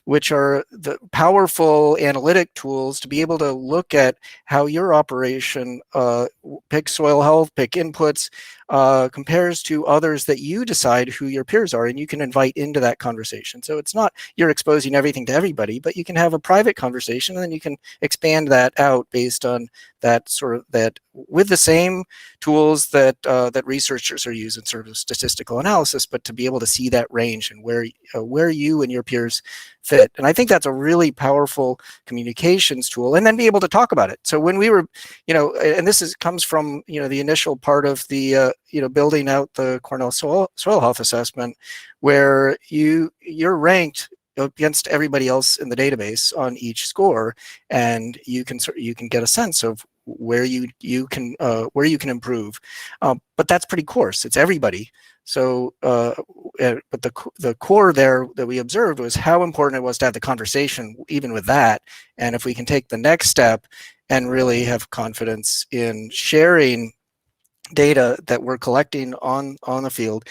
which are the powerful analytic tools to be able to look at how your operation, pick soil health, pick inputs, compares to others that you decide who your peers are, and you can invite into that conversation. So it's not you're exposing everything to everybody, but you can have a private conversation, and then you can expand that out based on that with the same tools that researchers are using, sort of statistical analysis, but to be able to see that range and where you and your peers fit. And I think that's a really powerful communications tool, and then be able to talk about it. So when we were, and this comes from, the initial part of the, building out the Cornell soil health assessment, where you're ranked against everybody else in the database on each score, and you can get a sense of where you can improve. But that's pretty coarse. It's everybody. So, but the core there that we observed was how important it was to have the conversation, even with that. And if we can take the next step and really have confidence in sharing data that we're collecting on the field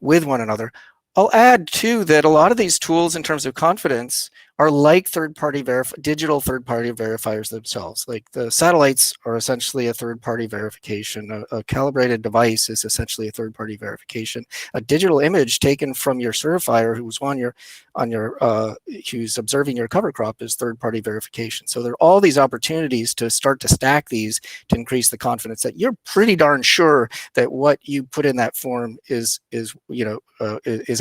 with one another. I'll add too that a lot of these tools, in terms of confidence, are like digital third-party verifiers themselves. Like the satellites are essentially a third-party verification. A calibrated device is essentially a third-party verification. A digital image taken from your certifier who's who's observing your cover crop is third-party verification. So there are all these opportunities to start to stack these to increase the confidence that you're pretty darn sure that what you put in that form is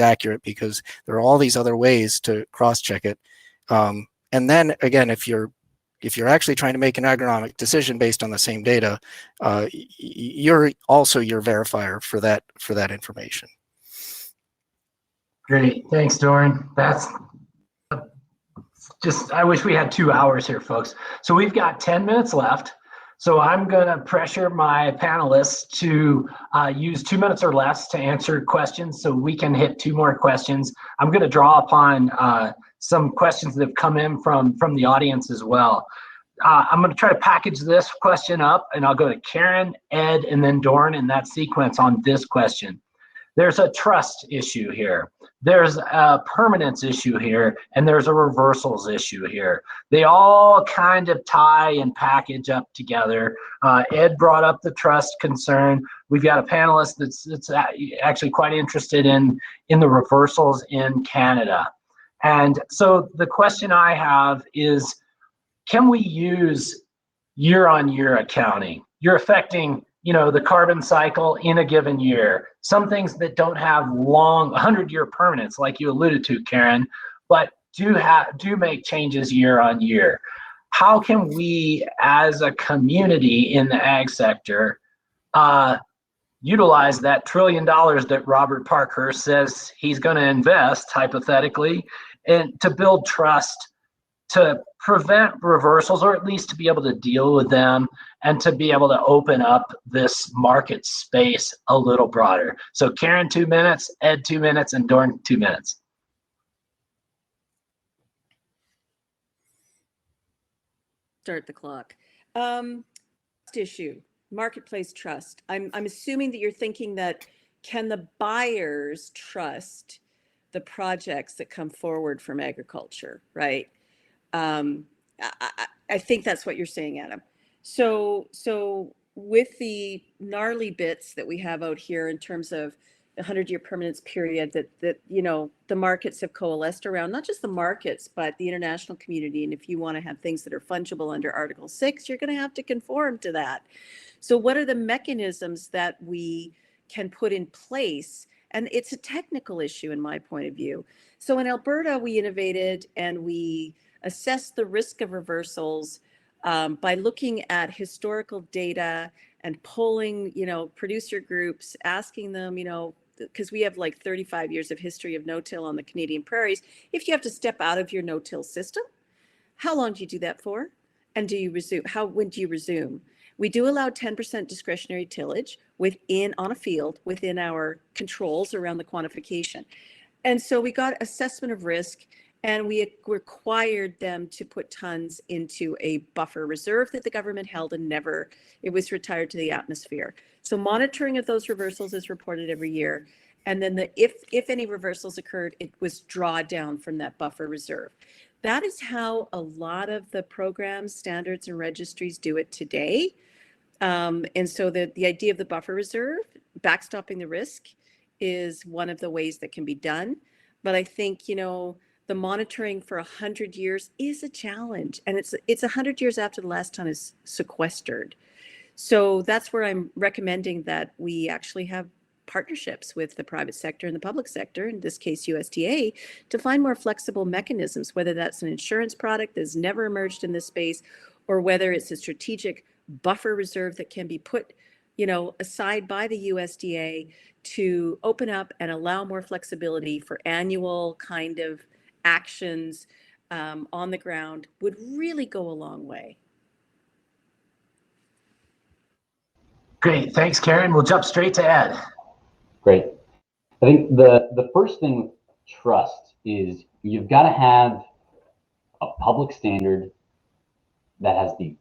accurate, because there are all these other ways to cross-check it. And then again, if you're actually trying to make an agronomic decision based on the same data, you're also your verifier for that information. Great, thanks, Doran. That's I wish we had 2 hours here, folks. So we've got 10 minutes left. So I'm going to pressure my panelists to use 2 minutes or less to answer questions, so we can hit 2 more questions. I'm going to draw upon some questions that have come in from the audience as well. I'm going to try to package this question up, and I'll go to Karen, Ed, and then Dorn in that sequence on this question. There's a trust issue here. There's a permanence issue here, and there's a reversals issue here. They all kind of tie and package up together. Ed brought up the trust concern. We've got a panelist that's actually quite interested in the reversals in Canada. And so the question I have is, can we use year-on-year accounting? You're affecting, the carbon cycle in a given year. Some things that don't have long 100-year permanence, like you alluded to, Karen, but do make changes year on year. How can we, as a community in the ag sector, utilize that $1 trillion that Robert Parkhurst says he's going to invest, hypothetically, and to build trust, to prevent reversals, or at least to be able to deal with them, and to be able to open up this market space a little broader. So Karen, 2 minutes, Ed, 2 minutes, and Dorn, 2 minutes. Start the clock. Issue, marketplace trust. I'm assuming that you're thinking that, can the buyers trust the projects that come forward from agriculture, right? I think that's what you're saying, Adam. So with the gnarly bits that we have out here in terms of the 100-year permanence period that the markets have coalesced around, not just the markets, but the international community. And if you want to have things that are fungible under Article 6, you're going to have to conform to that. So what are the mechanisms that we can put in place? And it's a technical issue in my point of view. So in Alberta, we innovated and we assessed the risk of reversals by looking at historical data and polling, producer groups, asking them, because we have like 35 years of history of no-till on the Canadian prairies. If you have to step out of your no-till system, how long do you do that for? And do you resume? When do you resume? We do allow 10% discretionary tillage on a field within our controls around the quantification. And so we got assessment of risk, and we required them to put tons into a buffer reserve that the government held, and it was retired to the atmosphere. So monitoring of those reversals is reported every year. And then if any reversals occurred, it was drawn down from that buffer reserve. That is how a lot of the programs, standards, and registries do it today. And so the idea of the buffer reserve, backstopping the risk, is one of the ways that can be done. But I think, the monitoring for 100 years is a challenge, and it's 100 years after the last ton is sequestered. So that's where I'm recommending that we actually have partnerships with the private sector and the public sector, in this case USDA, to find more flexible mechanisms, whether that's an insurance product that's never emerged in this space, or whether it's a strategic buffer reserve that can be put aside by the USDA to open up and allow more flexibility for annual kind of actions on the ground, would really go a long way. Great, thanks, Karen. We'll jump straight to Ed. Great. I think the first thing with trust is you've got to have a public standard that has the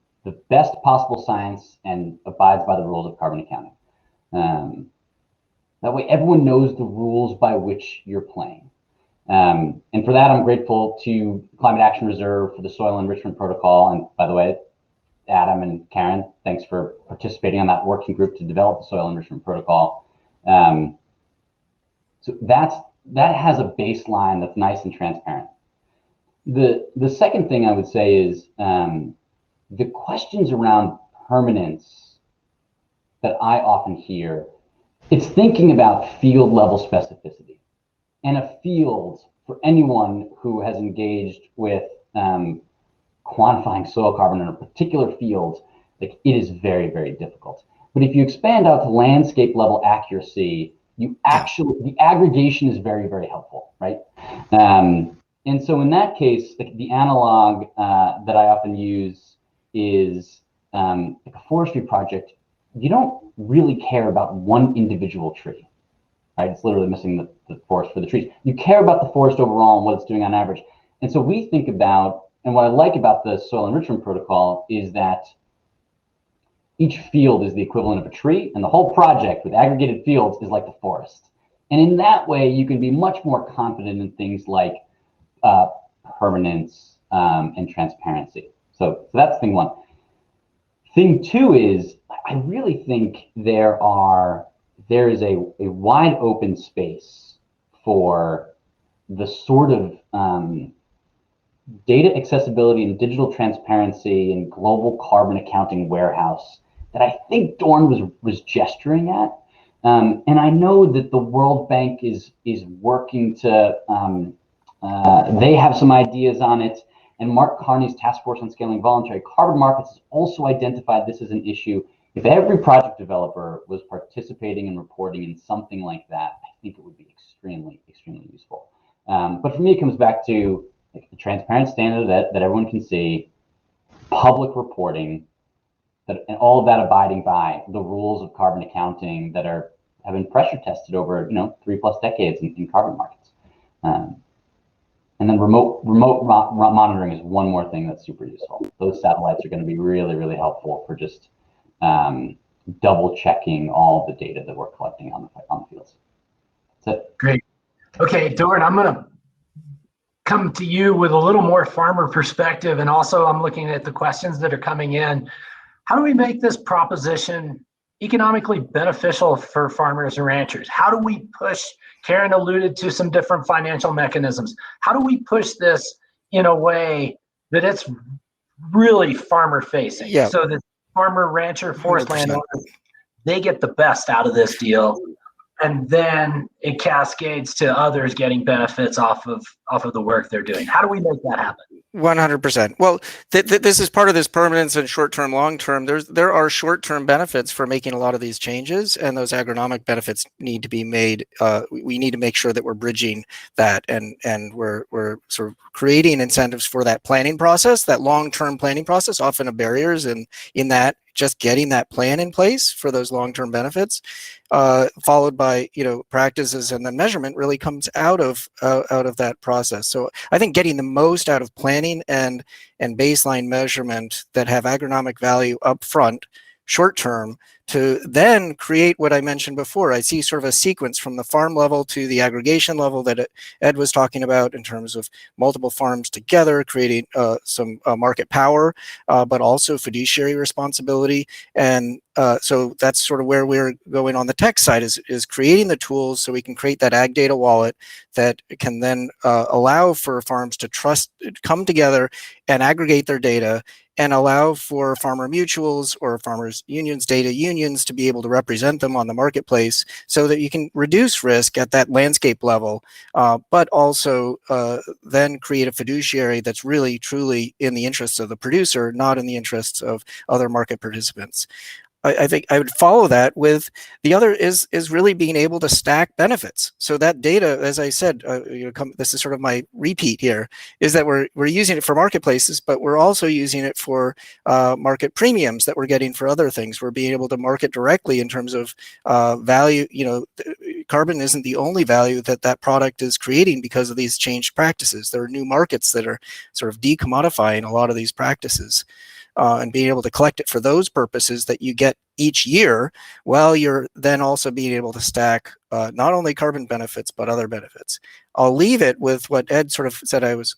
best possible science and abides by the rules of carbon accounting. That way everyone knows the rules by which you're playing. And for that, I'm grateful to Climate Action Reserve for the Soil Enrichment Protocol. And by the way, Adam and Karen, thanks for participating on that working group to develop the Soil Enrichment Protocol. So that has a baseline that's nice and transparent. The second thing I would say is the questions around permanence that I often hear, it's thinking about field level specificity. And a field, for anyone who has engaged with quantifying soil carbon in a particular field, like, it is very, very difficult. But if you expand out to landscape level accuracy, the aggregation is very, very helpful, right? And so in that case, the analog that I often use is like a forestry project. You don't really care about one individual tree, right? It's literally missing the forest for the trees. You care about the forest overall and what it's doing on average. And so we think about, and what I like about the soil enrichment protocol is that each field is the equivalent of a tree, and the whole project with aggregated fields is like the forest. And in that way, you can be much more confident in things like permanence and transparency. So that's thing one. Thing two is, I really think there is a wide open space for the sort of data accessibility and digital transparency and global carbon accounting warehouse that I think Dorn was gesturing at. And I know that the World Bank is working to, they have some ideas on it, and Mark Carney's Task Force on Scaling Voluntary Carbon Markets has also identified this as an issue. If every project developer was participating and reporting in something like that, I think it would be extremely, extremely useful. But for me, it comes back to like the transparent standard that everyone can see, public reporting, and all of that abiding by the rules of carbon accounting that have been pressure tested over 3+ decades in carbon markets. And then remote monitoring is one more thing that's super useful. Those satellites are going to be really, really helpful for just double checking all the data that we're collecting on the fields. That's it. Great. Okay, Dorn, I'm going to come to you with a little more farmer perspective, and also I'm looking at the questions that are coming in. How do we make this proposition economically beneficial for farmers and ranchers? How do we push? Karen alluded to some different financial mechanisms. How do we push this in a way that it's really farmer facing? Yeah. So that farmer, rancher, forest 100%. landowners, they get the best out of this deal, and then it cascades to others getting benefits off of the work they're doing. How do we make that happen? 100%. Well, this is part of this permanence and short-term, long-term. There are short-term benefits for making a lot of these changes, and those agronomic benefits need to be made. We need to make sure that we're bridging that, and we're sort of creating incentives for that planning process, that long-term planning process. Often a barriers in that just getting that plan in place for those long-term benefits, followed by practices, and then measurement really comes out of that process. So I think getting the most out of planning and baseline measurement that have agronomic value up front, short term, to then create what I mentioned before. I see sort of a sequence from the farm level to the aggregation level that Ed was talking about, in terms of multiple farms together, creating some market power, but also fiduciary responsibility. And so that's sort of where we're going on the tech side, is creating the tools so we can create that ag data wallet that can then allow for farms to come together and aggregate their data, and allow for farmer mutuals or farmers unions, data unions, to be able to represent them on the marketplace, so that you can reduce risk at that landscape level, but also then create a fiduciary that's really truly in the interests of the producer, not in the interests of other market participants. I think I would follow that with the other is really being able to stack benefits. So that data, as I said, this is sort of my repeat here, is that we're using it for marketplaces, but we're also using it for market premiums that we're getting for other things. We're being able to market directly in terms of value. Carbon isn't the only value that product is creating because of these changed practices. There are new markets that are sort of decommodifying a lot of these practices. And being able to collect it for those purposes that you get each year, while you're then also being able to stack not only carbon benefits, but other benefits. I'll leave it with what Ed sort of said I was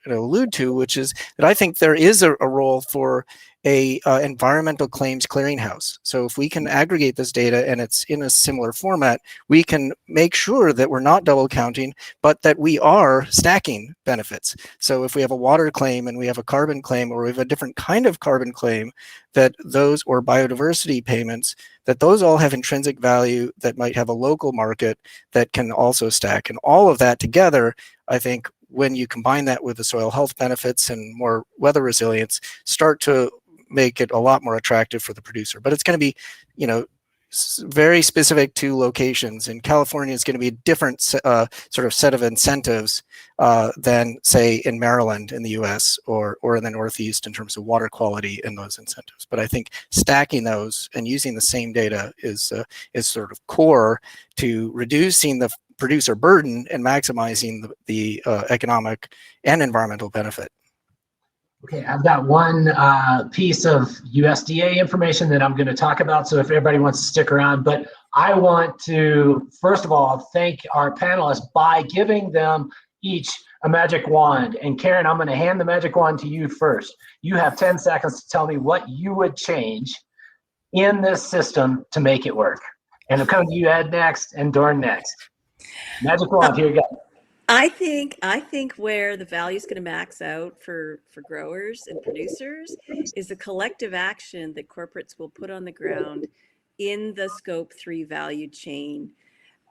allude to, which is that I think there is a role for a environmental claims clearinghouse. So if we can aggregate this data and it's in a similar format, we can make sure that we're not double counting, but that we are stacking benefits. So if we have a water claim and we have a carbon claim, or we have a different kind of carbon claim, that those, or biodiversity payments, that those all have intrinsic value that might have a local market that can also stack. And all of that together, I think, when you combine that with the soil health benefits and more weather resilience, start to make it a lot more attractive for the producer. But it's going to be, very specific to locations. In California, it's going to be a different sort of set of incentives than, say, in Maryland in the U.S. or in the Northeast in terms of water quality and those incentives. But I think stacking those and using the same data is sort of core to reducing the producer burden and maximizing the economic and environmental benefit. Okay, I've got one piece of USDA information that I'm going to talk about, so if everybody wants to stick around, but I want to, first of all, thank our panelists by giving them each a magic wand. And Karen, I'm going to hand the magic wand to you first. You have 10 seconds to tell me what you would change in this system to make it work. And I'm coming to you, Ed, next, and Dorn next. Magic wand, here you go. I think where the value is going to max out for growers and producers is the collective action that corporates will put on the ground in the scope 3 value chain.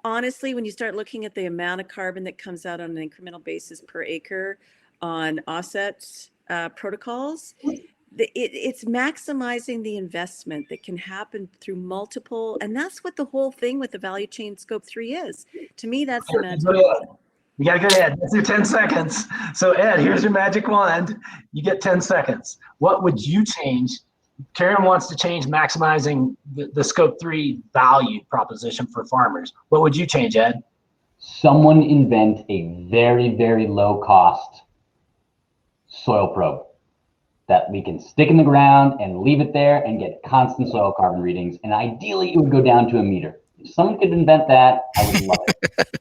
Honestly, when you start looking at the amount of carbon that comes out on an incremental basis per acre on offset protocols, it's maximizing the investment that can happen through multiple, and that's what the whole thing with the value chain scope 3 is. To me, that's the magic. You gotta go ahead. That's your 10 seconds. So Ed, here's your magic wand. You get 10 seconds. What would you change? Karen wants to change maximizing the scope 3 value proposition for farmers. What would you change, Ed? Someone invent a very, very low cost soil probe that we can stick in the ground and leave it there and get constant soil carbon readings. And ideally it would go down to a meter. If someone could invent that, I would love it.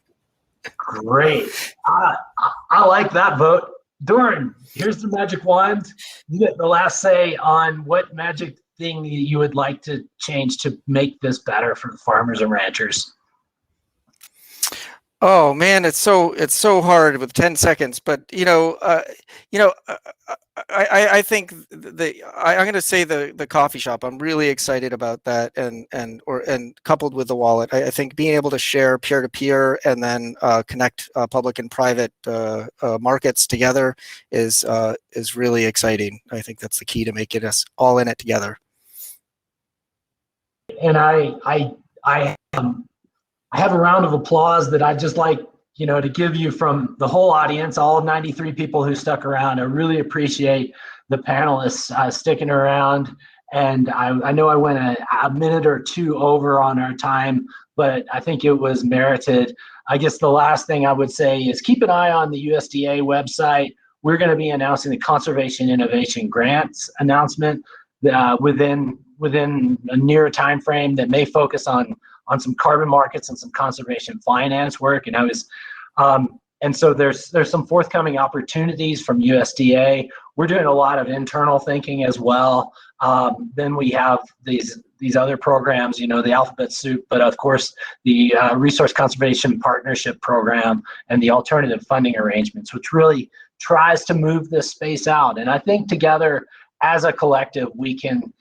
Great. I like that vote. Dorn, here's the magic wand. You get the last say on what magic thing you would like to change to make this better for the farmers and ranchers. Oh man, it's so hard with 10 seconds, but I think I'm going to say the coffee shop. I'm really excited about that, and coupled with the wallet, I think being able to share peer-to-peer and then connect public and private markets together is really exciting. I think that's the key to making us all in it together. And I have a round of applause that I'd just like, to give you from the whole audience, all 93 people who stuck around. I really appreciate the panelists sticking around. And I know I went a minute or two over on our time, but I think it was merited. I guess the last thing I would say is keep an eye on the USDA website. We're going to be announcing the Conservation Innovation Grants announcement within a near time frame that may focus on some carbon markets and some conservation finance work. And so there's some forthcoming opportunities from USDA. We're doing a lot of internal thinking as well. Then we have these other programs, the alphabet soup, but of course the Resource Conservation Partnership Program and the alternative funding arrangements, which really tries to move this space out. And I think together as a collective, we can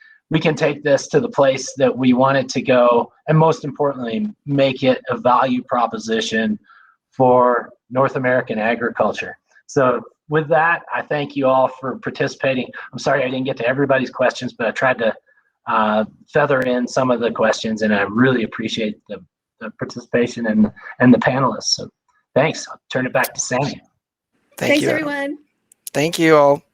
take this to the place that we want it to go, and most importantly, make it a value proposition for North American agriculture. So with that, I thank you all for participating. I'm sorry I didn't get to everybody's questions, but I tried to feather in some of the questions, and I really appreciate the participation and the panelists. So thanks. I'll turn it back to Sammy. Thanks, everyone. Thank you all.